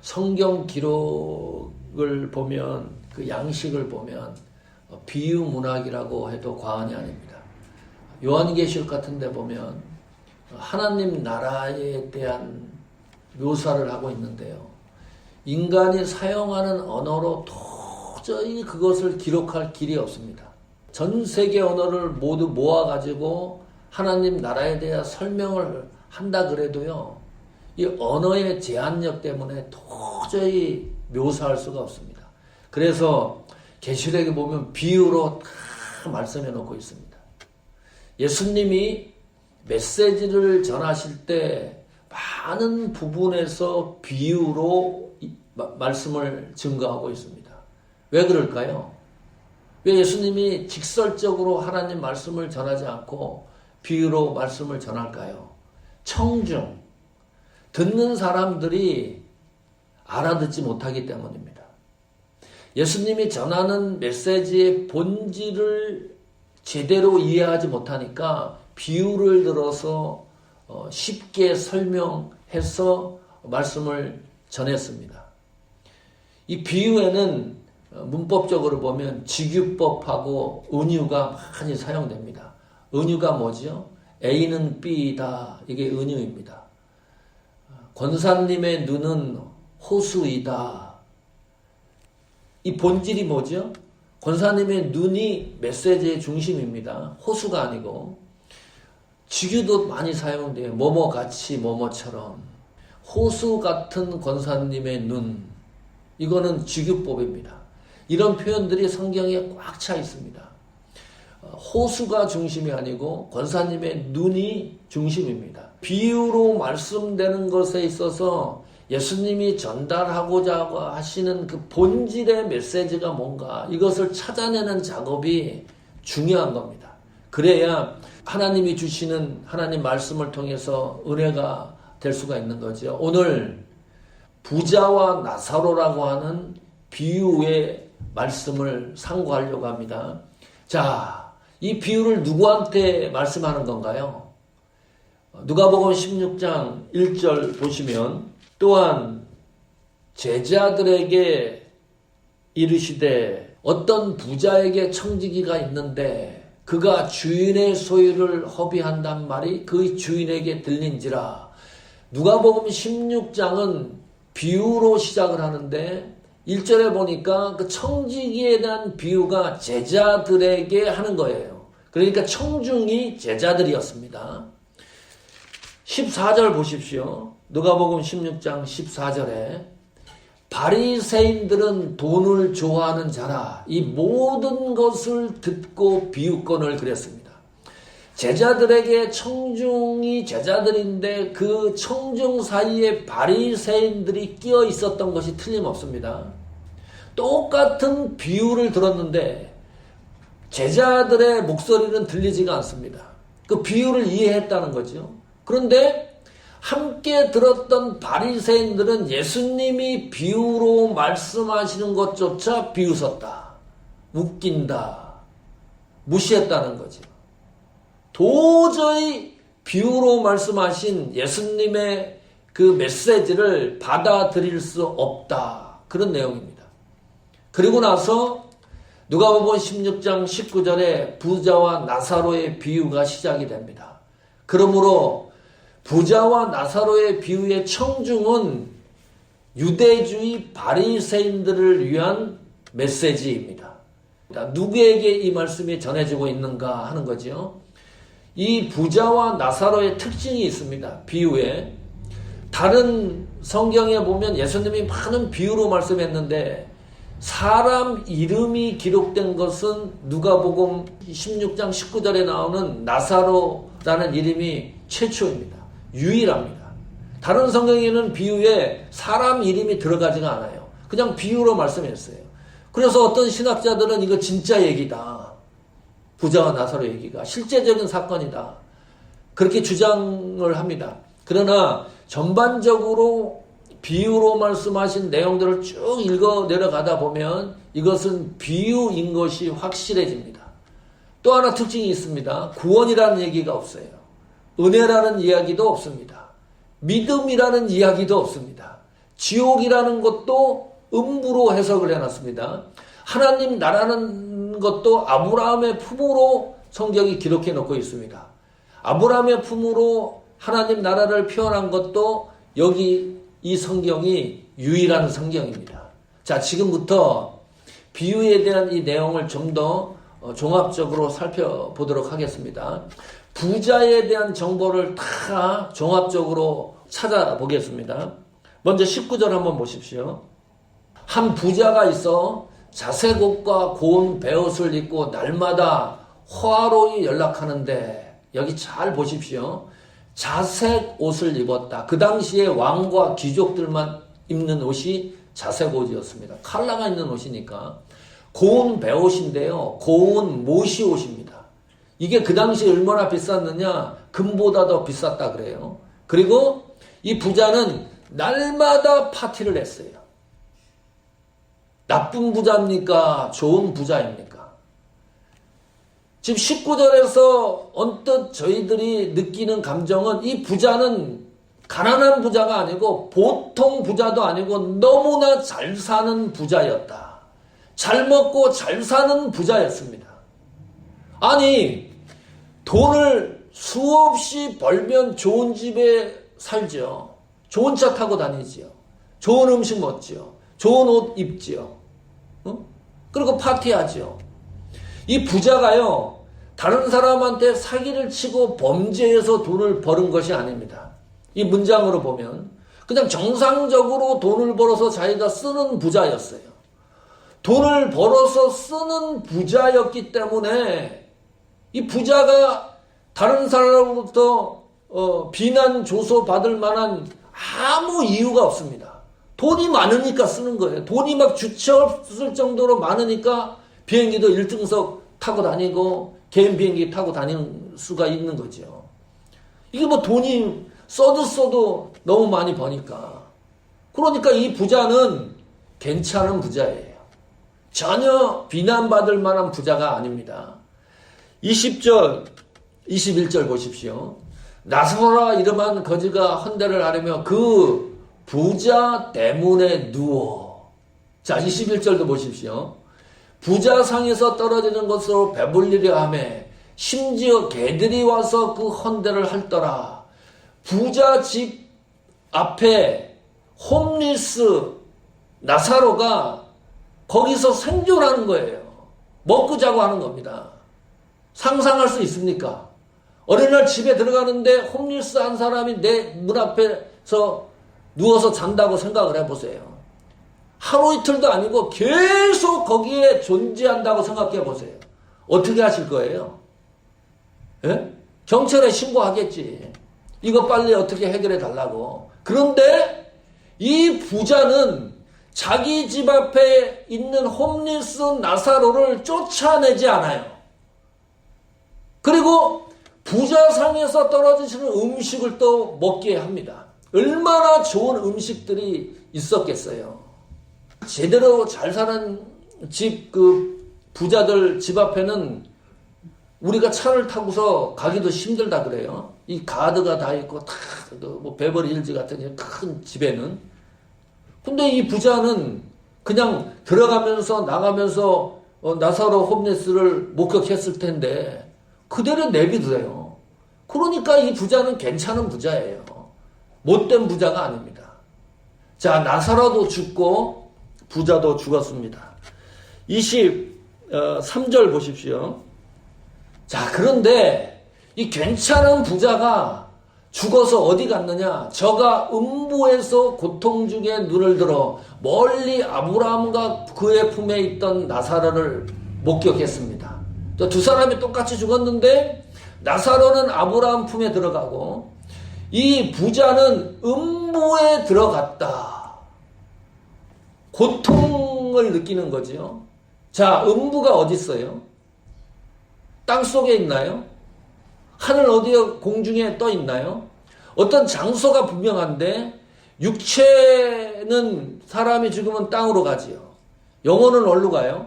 성경 기록을 보면, 그 양식을 보면 비유 문학이라고 해도 과언이 아닙니다. 요한계시록 같은 데 보면 하나님 나라에 대한 묘사를 하고 있는데요. 인간이 사용하는 언어로 도저히 그것을 기록할 길이 없습니다. 전 세계 언어를 모두 모아가지고 하나님 나라에 대한 설명을 한다 그래도요, 이 언어의 제한력 때문에 도저히 묘사할 수가 없습니다. 그래서 계시록에 보면 비유로 다 말씀해 놓고 있습니다. 예수님이 메시지를 전하실 때 많은 부분에서 비유로 말씀을 증거하고 있습니다. 왜 그럴까요? 왜 예수님이 직설적으로 하나님 말씀을 전하지 않고 비유로 말씀을 전할까요? 청중, 듣는 사람들이 알아듣지 못하기 때문입니다. 예수님이 전하는 메시지의 본질을 제대로 이해하지 못하니까 비유를 들어서 쉽게 설명해서 말씀을 전했습니다. 이 비유에는 문법적으로 보면 직유법하고 은유가 많이 사용됩니다. 은유가 뭐죠? A는 B이다. 이게 은유입니다. 권사님의 눈은 호수이다. 이 본질이 뭐죠? 권사님의 눈이 메시지의 중심입니다. 호수가 아니고. 직유도 많이 사용돼요. 뭐뭐같이 뭐뭐처럼. 호수 같은 권사님의 눈. 이거는 직유법입니다. 이런 표현들이 성경에 꽉 차 있습니다. 호수가 중심이 아니고 권사님의 눈이 중심입니다. 비유로 말씀되는 것에 있어서 예수님이 전달하고자 하시는 그 본질의 메시지가 뭔가, 이것을 찾아내는 작업이 중요한 겁니다. 그래야 하나님이 주시는 하나님 말씀을 통해서 은혜가 될 수가 있는 거죠. 오늘 부자와 나사로라고 하는 비유의 말씀을 상고하려고 합니다. 자, 이 비유를 누구한테 말씀하는 건가요? 누가복음 16장 1절 보시면, 또한 제자들에게 이르시되 어떤 부자에게 청지기가 있는데 그가 주인의 소유를 허비한단 말이 그 주인에게 들린지라. 누가복음 16장은 비유로 시작을 하는데 1절에 보니까 그 청지기에 대한 비유가 제자들에게 하는 거예요. 그러니까 청중이 제자들이었습니다. 14절 보십시오. 누가복음 16장 14절에 바리새인들은 돈을 좋아하는 자라. 이 모든 것을 듣고 비유권을 그렸습니다. 제자들에게 청중이 제자들인데 그 청중 사이에 바리새인들이 끼어 있었던 것이 틀림없습니다. 똑같은 비유를 들었는데 제자들의 목소리는 들리지가 않습니다. 그 비유를 이해했다는 거죠. 그런데 함께 들었던 바리새인들은 예수님이 비유로 말씀하시는 것조차 비웃었다, 웃긴다, 무시했다는 거죠. 도저히 비유로 말씀하신 예수님의 그 메시지를 받아들일 수 없다, 그런 내용입니다. 그리고 나서 누가복음 16장 19절에 부자와 나사로의 비유가 시작이 됩니다. 그러므로 부자와 나사로의 비유의 청중은 유대주의 바리새인들을 위한 메시지입니다. 누구에게 이 말씀이 전해지고 있는가 하는 거죠. 이 부자와 나사로의 특징이 있습니다. 비유에. 다른 성경에 보면 예수님이 많은 비유로 말씀했는데 사람 이름이 기록된 것은 누가복음 16장 19절에 나오는 나사로라는 이름이 최초입니다. 유일합니다. 다른 성경에는 비유에 사람 이름이 들어가지가 않아요. 그냥 비유로 말씀했어요. 그래서 어떤 신학자들은 이거 진짜 얘기다. 부자와 나사로 얘기가 실제적인 사건이다. 그렇게 주장을 합니다. 그러나 전반적으로 비유로 말씀하신 내용들을 쭉 읽어 내려가다 보면 이것은 비유인 것이 확실해집니다. 또 하나 특징이 있습니다. 구원이라는 얘기가 없어요. 은혜라는 이야기도 없습니다. 믿음이라는 이야기도 없습니다. 지옥이라는 것도 음부로 해석을 해놨습니다. 하나님 나라는 것도 아브라함의 품으로 성경이 기록해 놓고 있습니다. 아브라함의 품으로 하나님 나라를 표현한 것도 여기 이 성경이 유일한 성경입니다. 자, 지금부터 비유에 대한 이 내용을 좀 더 종합적으로 살펴보도록 하겠습니다. 부자에 대한 정보를 다 종합적으로 찾아보겠습니다. 먼저 19절 한번 보십시오. 한 부자가 있어 자색 옷과 고운 베옷을 입고 날마다 화로이 연락하는데, 여기 잘 보십시오. 자색 옷을 입었다. 그 당시에 왕과 귀족들만 입는 옷이 자색 옷이었습니다. 컬러가 있는 옷이니까. 고운 베옷인데요. 고운 모시 옷입니다. 이게 그 당시에 얼마나 비쌌느냐? 금보다 더 비쌌다 그래요. 그리고 이 부자는 날마다 파티를 했어요. 나쁜 부자입니까? 좋은 부자입니까? 지금 19절에서 언뜻 저희들이 느끼는 감정은 이 부자는 가난한 부자가 아니고 보통 부자도 아니고 너무나 잘 사는 부자였다. 잘 먹고 잘 사는 부자였습니다. 아니, 돈을 수없이 벌면 좋은 집에 살죠. 좋은 차 타고 다니지요. 좋은 음식 먹지요. 좋은 옷 입지요. 그리고 파티하지요. 이 부자가요, 다른 사람한테 사기를 치고 범죄해서 돈을 버는 것이 아닙니다. 이 문장으로 보면 그냥 정상적으로 돈을 벌어서 자기가 쓰는 부자였어요. 돈을 벌어서 쓰는 부자였기 때문에 이 부자가 다른 사람으로부터 비난 조소 받을 만한 아무 이유가 없습니다. 돈이 많으니까 쓰는 거예요. 돈이 막 주체 없을 정도로 많으니까 비행기도 1등석 타고 다니고 개인 비행기 타고 다니는 수가 있는 거죠. 이게 뭐 돈이 써도 너무 많이 버니까. 그러니까 이 부자는 괜찮은 부자예요. 전혀 비난받을 만한 부자가 아닙니다. 20절, 21절 보십시오. 나서라 이름한 거지가 헌대를 하려며 그 부자 때문에 누워. 자, 21절도 보십시오. 부자 상에서 떨어지는 것으로 배불리려 하며 심지어 개들이 와서 그 헌대를 할더라. 부자 집 앞에 홈리스 나사로가 거기서 생존하는 거예요. 먹고 자고 하는 겁니다. 상상할 수 있습니까? 어느 날 집에 들어가는데 홈리스 한 사람이 내 문 앞에서 누워서 잔다고 생각을 해보세요. 하루 이틀도 아니고 계속 거기에 존재한다고 생각해 보세요. 어떻게 하실 거예요? 예? 경찰에 신고하겠지. 이거 빨리 어떻게 해결해 달라고. 그런데 이 부자는 자기 집 앞에 있는 홈리스 나사로를 쫓아내지 않아요. 그리고 부자상에서 떨어지시는 음식을 또 먹게 합니다. 얼마나 좋은 음식들이 있었겠어요. 제대로 잘 사는 집, 부자들 집 앞에는 우리가 차를 타고서 가기도 힘들다 그래요. 이 가드가 다 있고, 뭐 베버리 힐즈 같은 큰 집에는. 근데 이 부자는 그냥 들어가면서 나가면서 나사로 홈리스를 목격했을 텐데, 그대로 내비두세요. 그러니까 이 부자는 괜찮은 부자예요. 못된 부자가 아닙니다. 자, 나사로도 죽고 부자도 죽었습니다. 23절 보십시오. 자, 그런데 이 괜찮은 부자가 죽어서 어디 갔느냐? 저가 음부에서 고통 중에 눈을 들어 멀리 아브라함과 그의 품에 있던 나사로를 목격했습니다. 두 사람이 똑같이 죽었는데 나사로는 아브라함 품에 들어가고 이 부자는 음부에 들어갔다. 고통을 느끼는 거죠. 자, 음부가 어디 있어요? 땅 속에 있나요? 하늘 어디에 공중에 떠 있나요? 어떤 장소가 분명한데 육체는 사람이 죽으면 땅으로 가지요. 영혼은 어디로 가요?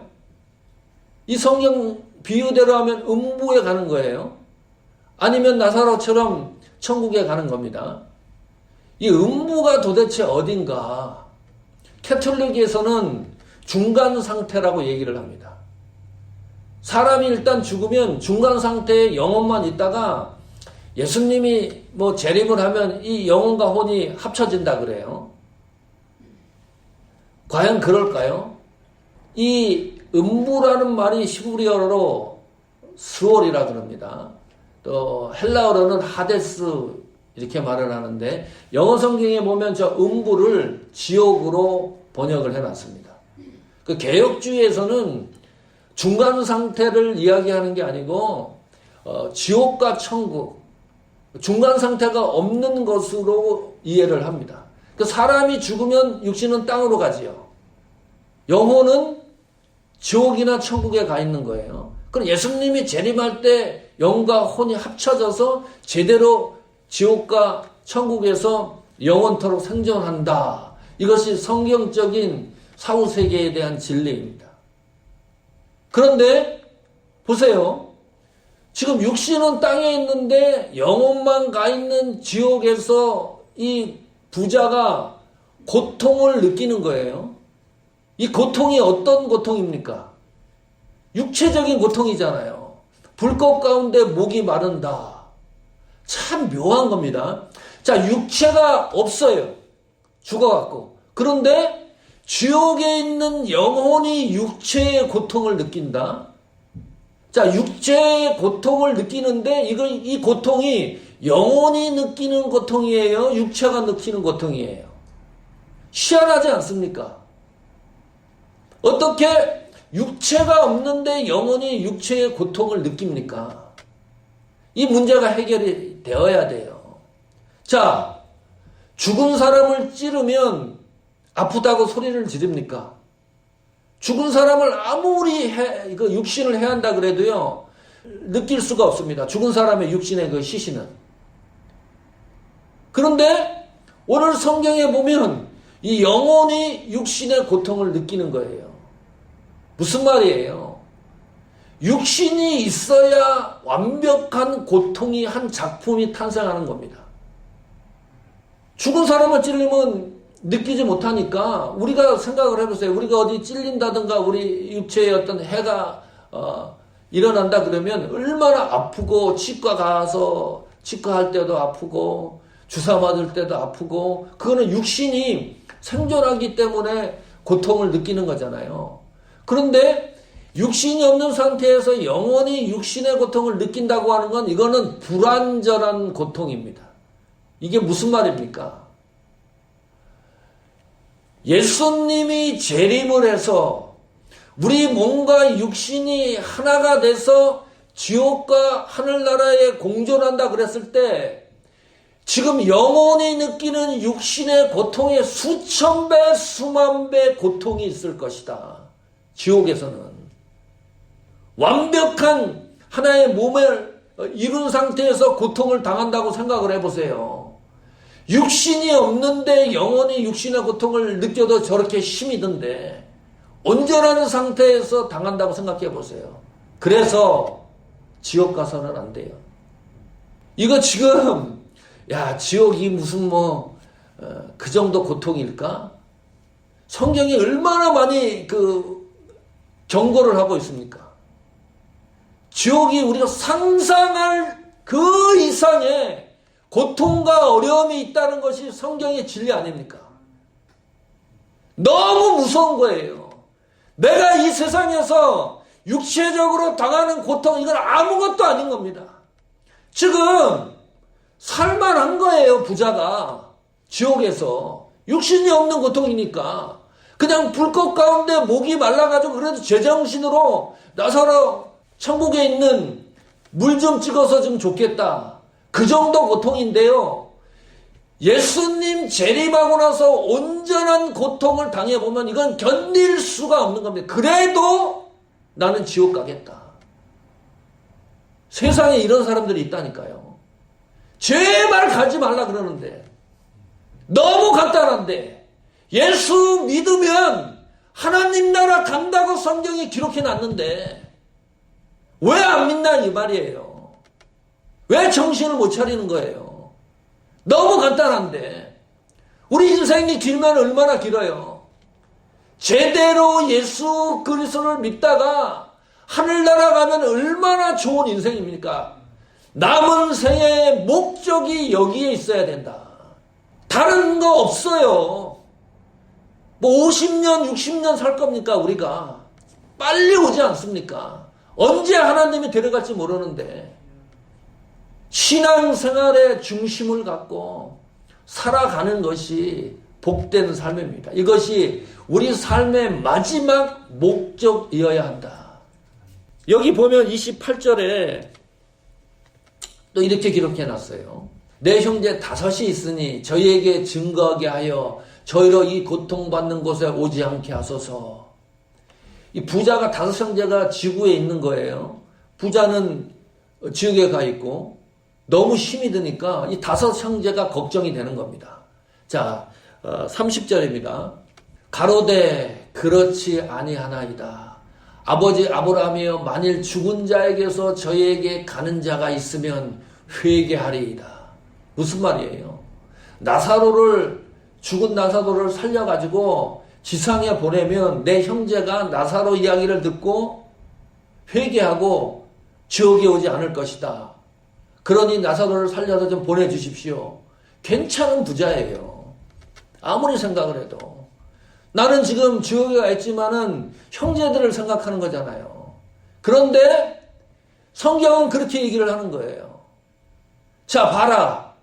이 성경 비유대로 하면 음부에 가는 거예요. 아니면 나사로처럼 천국에 가는 겁니다. 이 음부가 도대체 어딘가? 캐톨릭에서는 중간 상태라고 얘기를 합니다. 사람이 일단 죽으면 중간 상태에 영혼만 있다가 예수님이 뭐 재림을 하면 이 영혼과 혼이 합쳐진다 그래요. 과연 그럴까요? 이 음부라는 말이 히브리어로 스월이라 그럽니다. 또 헬라어로는 하데스 이렇게 말을 하는데 영어 성경에 보면 저 음부를 지옥으로 번역을 해놨습니다. 그 개혁주의에서는 중간 상태를 이야기하는 게 아니고 지옥과 천국 중간 상태가 없는 것으로 이해를 합니다. 그 사람이 죽으면 육신은 땅으로 가지요. 영혼은 지옥이나 천국에 가 있는 거예요. 그럼 예수님이 재림할 때 영과 혼이 합쳐져서 제대로 지옥과 천국에서 영원토록 생존한다. 이것이 성경적인 사후세계에 대한 진리입니다. 그런데 보세요. 지금 육신은 땅에 있는데 영혼만 가 있는 지옥에서 이 부자가 고통을 느끼는 거예요. 이 고통이 어떤 고통입니까? 육체적인 고통이잖아요. 불꽃 가운데 목이 마른다. 참 묘한 겁니다. 자, 육체가 없어요. 죽어갖고. 그런데 지옥에 있는 영혼이 육체의 고통을 느낀다. 자, 육체의 고통을 느끼는데 이 고통이 영혼이 느끼는 고통이에요? 육체가 느끼는 고통이에요? 희한하지 않습니까? 어떻게 육체가 없는데 영혼이 육체의 고통을 느낍니까? 이 문제가 해결이 되어야 돼요. 자, 죽은 사람을 찌르면 아프다고 소리를 지릅니까? 죽은 사람을 아무리 육신을 해한다 그래도요, 느낄 수가 없습니다. 죽은 사람의 육신의 그 시신은. 그런데 오늘 성경에 보면 이 영혼이 육신의 고통을 느끼는 거예요. 무슨 말이에요? 육신이 있어야 완벽한 고통이 한 작품이 탄생하는 겁니다. 죽은 사람을 찔리면 느끼지 못하니까 우리가 생각을 해보세요. 우리가 어디 찔린다든가 우리 육체에 어떤 해가 일어난다 그러면 얼마나 아프고 치과 가서 치과할 때도 아프고 주사 맞을 때도 아프고 그거는 육신이 생존하기 때문에 고통을 느끼는 거잖아요. 그런데 육신이 없는 상태에서 영원히 육신의 고통을 느낀다고 하는 건 이거는 불완전한 고통입니다. 이게 무슨 말입니까? 예수님이 재림을 해서 우리 몸과 육신이 하나가 돼서 지옥과 하늘나라에 공존한다 그랬을 때 지금 영혼이 느끼는 육신의 고통의 수천 배, 수만 배 고통이 있을 것이다. 지옥에서는. 완벽한 하나의 몸을 이룬 상태에서 고통을 당한다고 생각을 해보세요. 육신이 없는데 영혼이 육신의 고통을 느껴도 저렇게 힘이 든데 온전한 상태에서 당한다고 생각해 보세요. 그래서 지옥 가서는 안 돼요. 이거 지금 지옥이 무슨 그 정도 고통일까? 성경이 얼마나 많이 경고를 하고 있습니까? 지옥이 우리가 상상할 그 이상의 고통과 어려움이 있다는 것이 성경의 진리 아닙니까? 너무 무서운 거예요. 내가 이 세상에서 육체적으로 당하는 고통, 이건 아무것도 아닌 겁니다. 지금 살만한 거예요, 부자가. 지옥에서. 육신이 없는 고통이니까. 그냥 불꽃 가운데 목이 말라가지고 그래도 제정신으로 나서러 천국에 있는 물 좀 찍어서 좀 좋겠다. 그 정도 고통인데요. 예수님 재림하고 나서 온전한 고통을 당해보면 이건 견딜 수가 없는 겁니다. 그래도 나는 지옥 가겠다. 세상에 이런 사람들이 있다니까요. 제발 가지 말라 그러는데 너무 간단한데 예수 믿으면 하나님 나라 간다고 성경이 기록해 놨는데 왜 안 믿나 이 말이에요. 왜 정신을 못 차리는 거예요. 너무 간단한데 우리 인생이 길면 얼마나 길어요. 제대로 예수 그리스도를 믿다가 하늘나라 가면 얼마나 좋은 인생입니까? 남은 생의 목적이 여기에 있어야 된다. 다른 거 없어요. 뭐 50년, 60년 살 겁니까, 우리가? 빨리 오지 않습니까? 언제 하나님이 데려갈지 모르는데, 신앙생활의 중심을 갖고 살아가는 것이 복된 삶입니다. 이것이 우리 삶의 마지막 목적이어야 한다. 여기 보면 28절에 또 이렇게 기록해 놨어요. 내 형제 다섯이 있으니 저희에게 증거하게 하여 저희로 이 고통받는 곳에 오지 않게 하소서. 이 부자가 다섯 형제가 지구에 있는 거예요. 부자는 지옥에 가 있고 너무 힘이 드니까 이 다섯 형제가 걱정이 되는 겁니다. 자, 30절입니다. 가로되 그렇지 아니하나이다. 아버지 아브라함이여 만일 죽은 자에게서 저희에게 가는 자가 있으면 회개하리이다. 무슨 말이에요? 죽은 나사로를 살려가지고 지상에 보내면 내 형제가 나사로 이야기를 듣고 회개하고 지옥에 오지 않을 것이다. 그러니 나사로를 살려서 좀 보내주십시오. 괜찮은 부자예요. 아무리 생각을 해도. 나는 지금 지옥에 가 있지만은 형제들을 생각하는 거잖아요. 그런데 성경은 그렇게 얘기를 하는 거예요. 자, 봐라.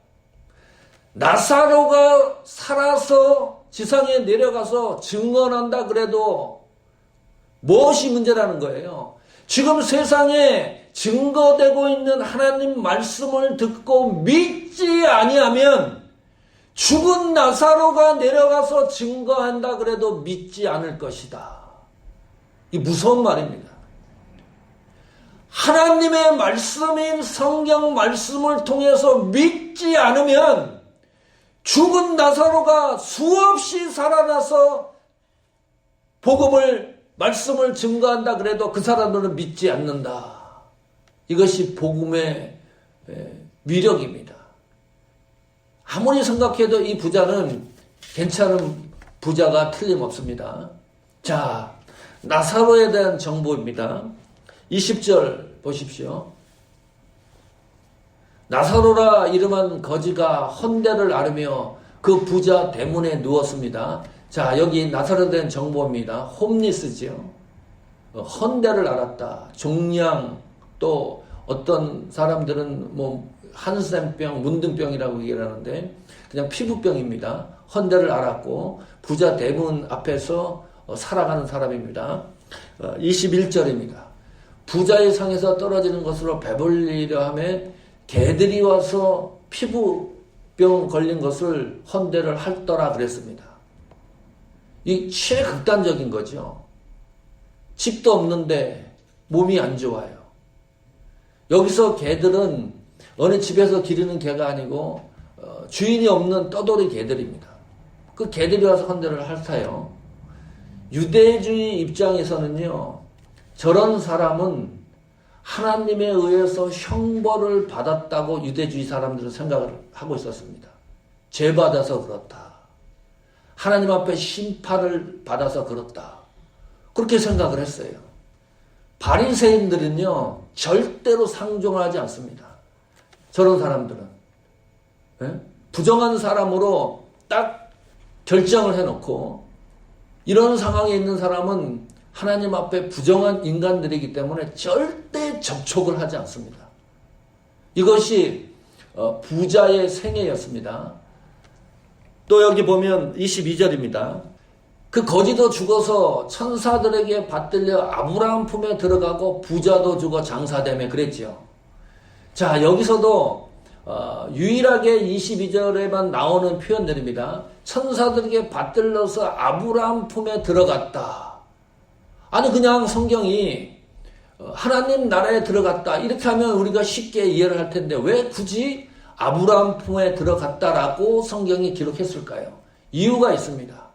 나사로가 살아서 지상에 내려가서 증언한다 그래도 무엇이 문제라는 거예요? 지금 세상에 증거되고 있는 하나님 말씀을 듣고 믿지 아니하면 죽은 나사로가 내려가서 증거한다 그래도 믿지 않을 것이다. 이 무서운 말입니다. 하나님의 말씀인 성경 말씀을 통해서 믿지 않으면 죽은 나사로가 수없이 살아나서 말씀을 증거한다 그래도 그 사람들은 믿지 않는다. 이것이 복음의 위력입니다. 아무리 생각해도 이 부자는 괜찮은 부자가 틀림없습니다. 자, 나사로에 대한 정보입니다. 20절 보십시오. 나사로라 이름한 거지가 헌대를 앓으며 그 부자 대문에 누웠습니다. 자, 여기 나사로에 대한 정보입니다. 홈리스죠. 헌대를 앓았다. 종양, 또 어떤 사람들은 뭐 한센병, 문둥병이라고 얘기를 하는데 그냥 피부병입니다. 헌대를 앓았고 부자 대문 앞에서 살아가는 사람입니다. 21절입니다. 부자의 상에서 떨어지는 것으로 배불리려 하며 개들이 와서 피부병 걸린 것을 헌대를 핥더라 그랬습니다. 이 최극단적인 거죠. 집도 없는데 몸이 안 좋아요. 여기서 개들은 어느 집에서 기르는 개가 아니고 주인이 없는 떠돌이 개들입니다. 그 개들이 와서 헌대를 핥아요. 유대주의 입장에서는요, 저런 사람은 하나님에 의해서 형벌을 받았다고 유대주의 사람들은 생각을 하고 있었습니다. 죄 받아서 그렇다. 하나님 앞에 심판을 받아서 그렇다. 그렇게 생각을 했어요. 바리새인들은요, 절대로 상종하지 않습니다. 저런 사람들은. 부정한 사람으로 딱 결정을 해놓고 이런 상황에 있는 사람은 하나님 앞에 부정한 인간들이기 때문에 절대 접촉을 하지 않습니다. 이것이 부자의 생애였습니다. 또 여기 보면 22절입니다. 그 거지도 죽어서 천사들에게 받들려 아브라함 품에 들어가고 부자도 죽어 장사되며 그랬죠. 자, 여기서도 유일하게 22절에만 나오는 표현들입니다. 천사들에게 받들려서 아브라함 품에 들어갔다. 아니 그냥 성경이 하나님 나라에 들어갔다 이렇게 하면 우리가 쉽게 이해를 할 텐데 왜 굳이 아브라함 품에 들어갔다라고 성경이 기록했을까요? 이유가 있습니다.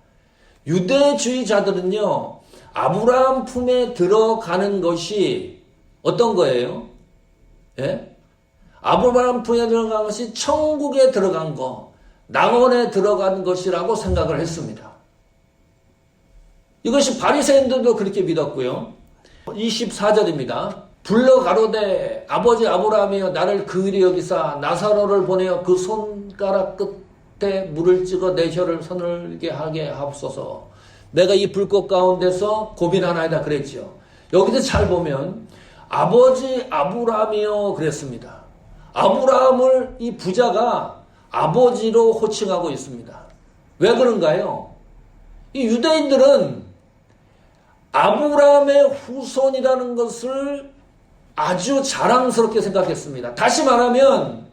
유대주의자들은요, 아브라함 품에 들어가는 것이 어떤 거예요? 예? 아브라함 품에 들어간 것이 천국에 들어간 거, 낙원에 들어간 것이라고 생각을 했습니다. 이것이 바리새인들도 그렇게 믿었고요. 24절입니다. 불러 가로되 아버지 아브라함이여 나를 긍휼히 여기사 나사로를 보내어 그 손가락 끝에 물을 찍어 내 혀를 서늘게 하게 하옵소서. 내가 이 불꽃 가운데서 고민하나이다 그랬죠. 여기서 잘 보면 아버지 아브라함이여 그랬습니다. 아브라함을 이 부자가 아버지로 호칭하고 있습니다. 왜 그런가요? 이 유대인들은 아브라함의 후손이라는 것을 아주 자랑스럽게 생각했습니다. 다시 말하면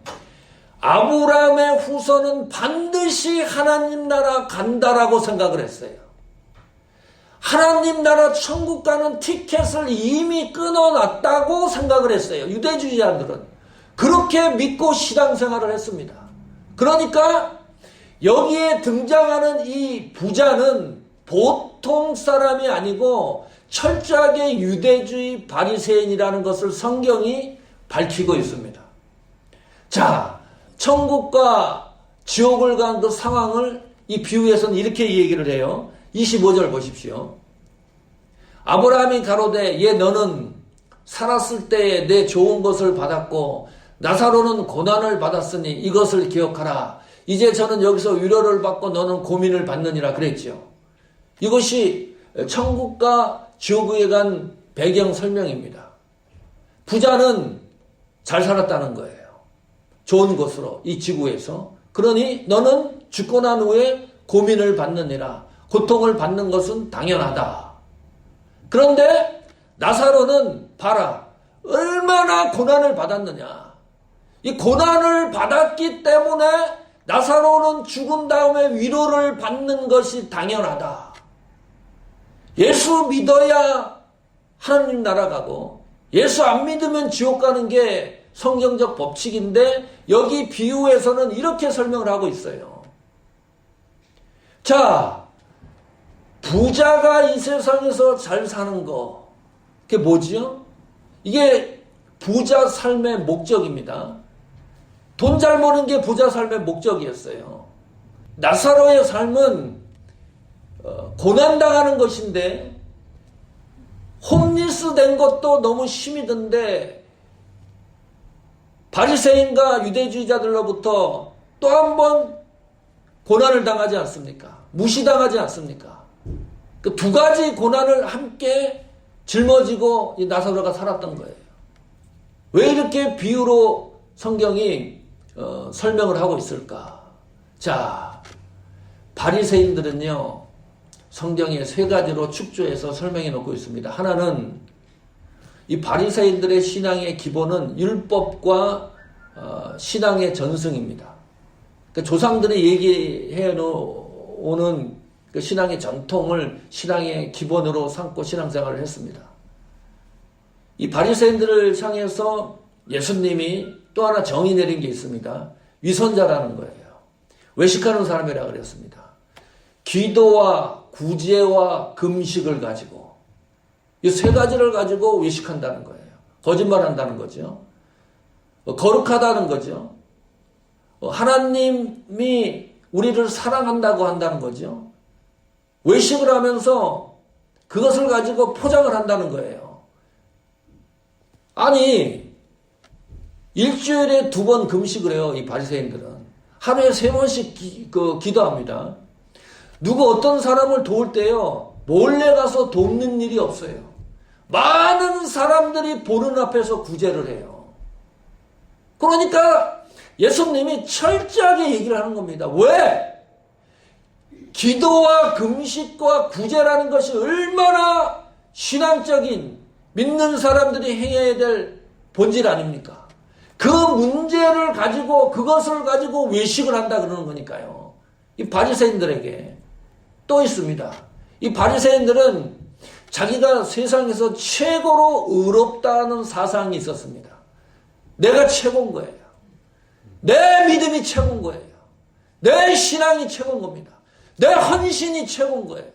아브라함의 후손은 반드시 하나님 나라 간다라고 생각을 했어요. 하나님 나라 천국 가는 티켓을 이미 끊어놨다고 생각을 했어요. 유대주의자들은 그렇게 믿고 신앙생활을 했습니다. 그러니까 여기에 등장하는 이 부자는 보통 사람이 아니고 철저하게 유대주의 바리새인이라는 것을 성경이 밝히고 있습니다. 자, 천국과 지옥을 간 그 상황을 이 비유에서는 이렇게 얘기를 해요. 25절 보십시오. 아브라함이 가로되 얘 너는 살았을 때에 내 좋은 것을 받았고 나사로는 고난을 받았으니 이것을 기억하라. 이제 저는 여기서 위로를 받고 너는 고민을 받느니라 그랬죠. 이것이 천국과 지옥에 간 배경 설명입니다. 부자는 잘 살았다는 거예요. 좋은 것으로 이 지구에서. 그러니 너는 죽고 난 후에 고민을 받느니라. 고통을 받는 것은 당연하다. 그런데 나사로는 봐라. 얼마나 고난을 받았느냐. 이 고난을 받았기 때문에 나사로는 죽은 다음에 위로를 받는 것이 당연하다. 예수 믿어야 하나님 나라 가고 예수 안 믿으면 지옥 가는 게 성경적 법칙인데 여기 비유에서는 이렇게 설명을 하고 있어요. 자, 부자가 이 세상에서 잘 사는 거 그게 뭐지요? 이게 부자 삶의 목적입니다. 돈 잘 버는 게 부자 삶의 목적이었어요. 나사로의 삶은 고난당하는 것인데 홈리스 된 것도 너무 심이던데 바리새인과 유대주의자들로부터 또 한 번 고난을 당하지 않습니까? 무시당하지 않습니까? 그 두 가지 고난을 함께 짊어지고 이 나사로가 살았던 거예요. 왜 이렇게 비유로 성경이 설명을 하고 있을까? 자, 바리새인들은요 성경에 세 가지로 축조해서 설명해 놓고 있습니다. 하나는 이 바리새인들의 신앙의 기본은 율법과 신앙의 전승입니다. 그러니까 조상들이 얘기해 놓은 그 신앙의 전통을 신앙의 기본으로 삼고 신앙생활을 했습니다. 이 바리새인들을 향해서 예수님이 또 하나 정의 내린 게 있습니다. 위선자라는 거예요. 외식하는 사람이라 그랬습니다. 기도와 구제와 금식을 가지고 이 세 가지를 가지고 외식한다는 거예요. 거짓말한다는 거죠. 거룩하다는 거죠. 하나님이 우리를 사랑한다고 한다는 거죠. 외식을 하면서 그것을 가지고 포장을 한다는 거예요. 아니 일주일에 2번 금식을 해요. 이 바리새인들은 하루에 3번씩 기도합니다. 누구 어떤 사람을 도울 때요 몰래 가서 돕는 일이 없어요. 많은 사람들이 보는 앞에서 구제를 해요. 그러니까 예수님이 철저하게 얘기를 하는 겁니다. 왜? 기도와 금식과 구제라는 것이 얼마나 신앙적인 믿는 사람들이 행해야 될 본질 아닙니까? 그 문제를 가지고 그것을 가지고 외식을 한다 그러는 거니까요. 이 바리새인들에게 또 있습니다. 이 바리새인들은 자기가 세상에서 최고로 의롭다는 사상이 있었습니다. 내가 최고인 거예요. 내 믿음이 최고인 거예요. 내 신앙이 최고인 겁니다. 내 헌신이 최고인 거예요.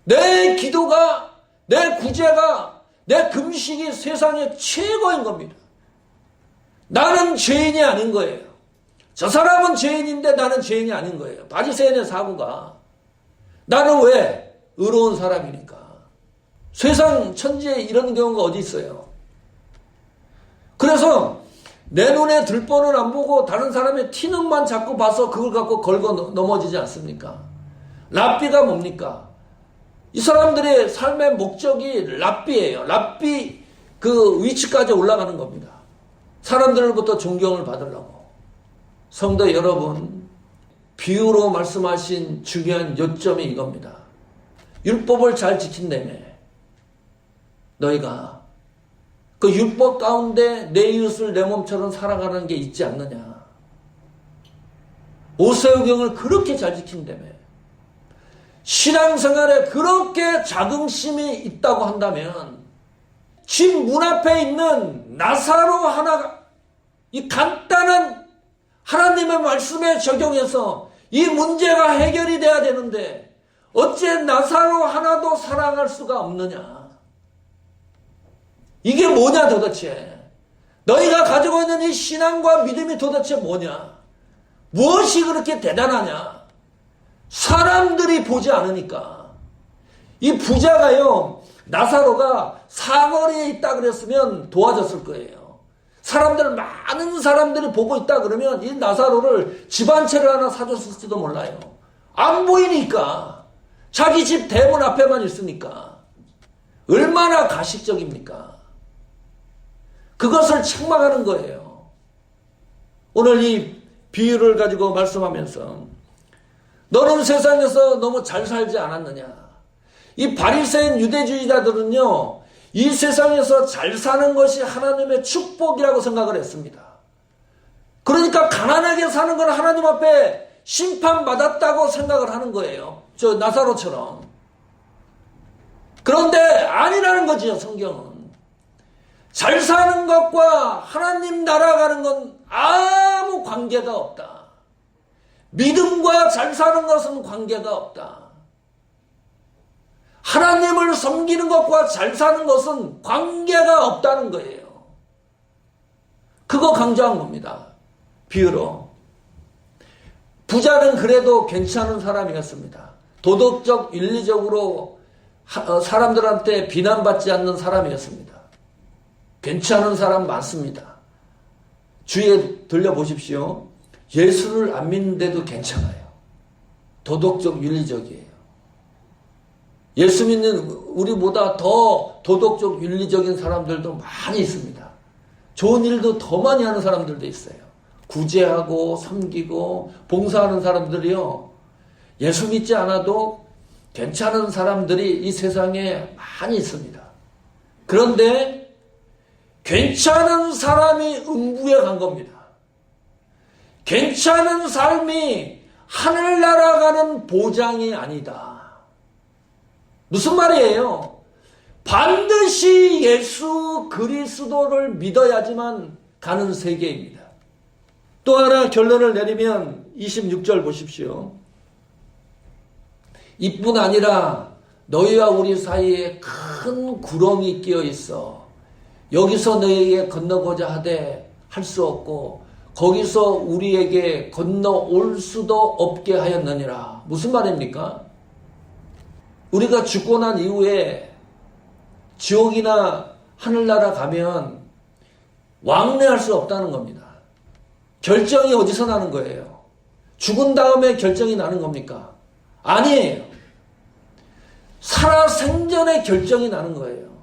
내 기도가, 내 구제가, 내 금식이 세상의 최고인 겁니다. 나는 죄인이 아닌 거예요. 저 사람은 죄인인데 나는 죄인이 아닌 거예요. 바리새인의 사고가. 나는 왜? 의로운 사람이니까. 세상 천지에 이런 경우가 어디 있어요? 그래서 내 눈에 들보는 안 보고 다른 사람의 티능만 자꾸 봐서 그걸 갖고 걸고 넘어지지 않습니까? 랍비가 뭡니까? 이 사람들의 삶의 목적이 랍비예요. 랍비 그 위치까지 올라가는 겁니다. 사람들로부터 존경을 받으려고. 성도 여러분, 비유로 말씀하신 중요한 요점이 이겁니다. 율법을 잘 지킨다며 너희가 그 율법 가운데 내 이웃을 내 몸처럼 살아가는 게 있지 않느냐. 오세오경을 그렇게 잘 지킨다며 신앙생활에 그렇게 자긍심이 있다고 한다면 집 문 앞에 있는 나사로 하나, 이 간단한 하나님의 말씀에 적용해서 이 문제가 해결이 돼야 되는데 어째 나사로 하나도 사랑할 수가 없느냐. 이게 뭐냐 도대체. 너희가 가지고 있는 이 신앙과 믿음이 도대체 뭐냐. 무엇이 그렇게 대단하냐. 사람들이 보지 않으니까. 이 부자가요, 나사로가 사거리에 있다 그랬으면 도와줬을 거예요. 많은 사람들이 보고 있다 그러면 이 나사로를 집 한 채를 하나 사줬을지도 몰라요. 안 보이니까. 자기 집 대문 앞에만 있으니까. 얼마나 가식적입니까? 그것을 책망하는 거예요. 오늘 이 비유를 가지고 말씀하면서 너는 세상에서 너무 잘 살지 않았느냐. 이 바리새인 유대주의자들은요, 이 세상에서 잘 사는 것이 하나님의 축복이라고 생각을 했습니다. 그러니까 가난하게 사는 건 하나님 앞에 심판받았다고 생각을 하는 거예요. 저 나사로처럼. 그런데 아니라는 거지요, 성경은. 잘 사는 것과 하나님 나라 가는 건 아무 관계가 없다. 믿음과 잘 사는 것은 관계가 없다. 하나님을 섬기는 것과 잘 사는 것은 관계가 없다는 거예요. 그거 강조한 겁니다. 비유로. 부자는 그래도 괜찮은 사람이었습니다. 도덕적, 윤리적으로 사람들한테 비난받지 않는 사람이었습니다. 괜찮은 사람 많습니다. 주위에 들려보십시오. 예수를 안 믿는데도 괜찮아요. 도덕적, 윤리적이에요. 예수 믿는 우리보다 더 도덕적, 윤리적인 사람들도 많이 있습니다. 좋은 일도 더 많이 하는 사람들도 있어요. 구제하고 섬기고 봉사하는 사람들이요. 예수 믿지 않아도 괜찮은 사람들이 이 세상에 많이 있습니다. 그런데 괜찮은 사람이 음부에 간 겁니다. 괜찮은 삶이 하늘나라 가는 보장이 아니다. 무슨 말이에요? 반드시 예수 그리스도를 믿어야지만 가는 세계입니다. 또 하나 결론을 내리면 26절 보십시오. 이뿐 아니라 너희와 우리 사이에 큰 구렁이 끼어 있어. 여기서 너희에게 건너고자 하되 할 수 없고 거기서 우리에게 건너올 수도 없게 하였느니라. 무슨 말입니까? 우리가 죽고 난 이후에 지옥이나 하늘나라 가면 왕래할 수 없다는 겁니다. 결정이 어디서 나는 거예요? 죽은 다음에 결정이 나는 겁니까? 아니에요. 살아생전에 결정이 나는 거예요.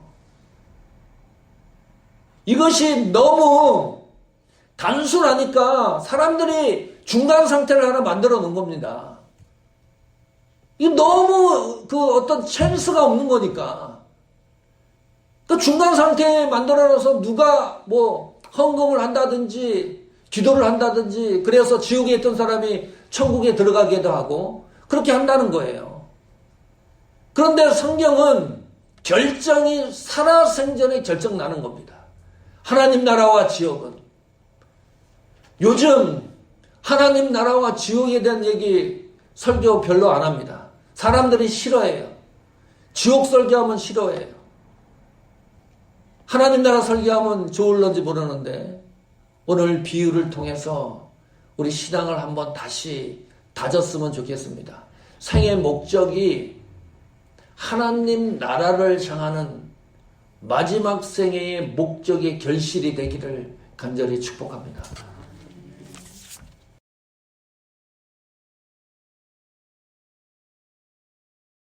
이것이 너무 단순하니까 사람들이 중간 상태를 하나 만들어 놓은 겁니다. 이게 너무 어떤 센스가 없는 거니까. 그 중간 상태에 만들어 놔서 누가 헌금을 한다든지 기도를 한다든지 그래서 지옥에 있던 사람이 천국에 들어가기도 하고 그렇게 한다는 거예요. 그런데 성경은 결정이 살아생전에 결정 나는 겁니다. 하나님 나라와 지옥은. 요즘 하나님 나라와 지옥에 대한 얘기 설교 별로 안 합니다. 사람들이 싫어해요. 지옥 설교하면 싫어해요. 하나님 나라 설교하면 좋을런지 모르는데 오늘 비유를 통해서 우리 신앙을 한번 다시 다졌으면 좋겠습니다. 생의 목적이 하나님 나라를 향하는 마지막 생애의 목적의 결실이 되기를 간절히 축복합니다.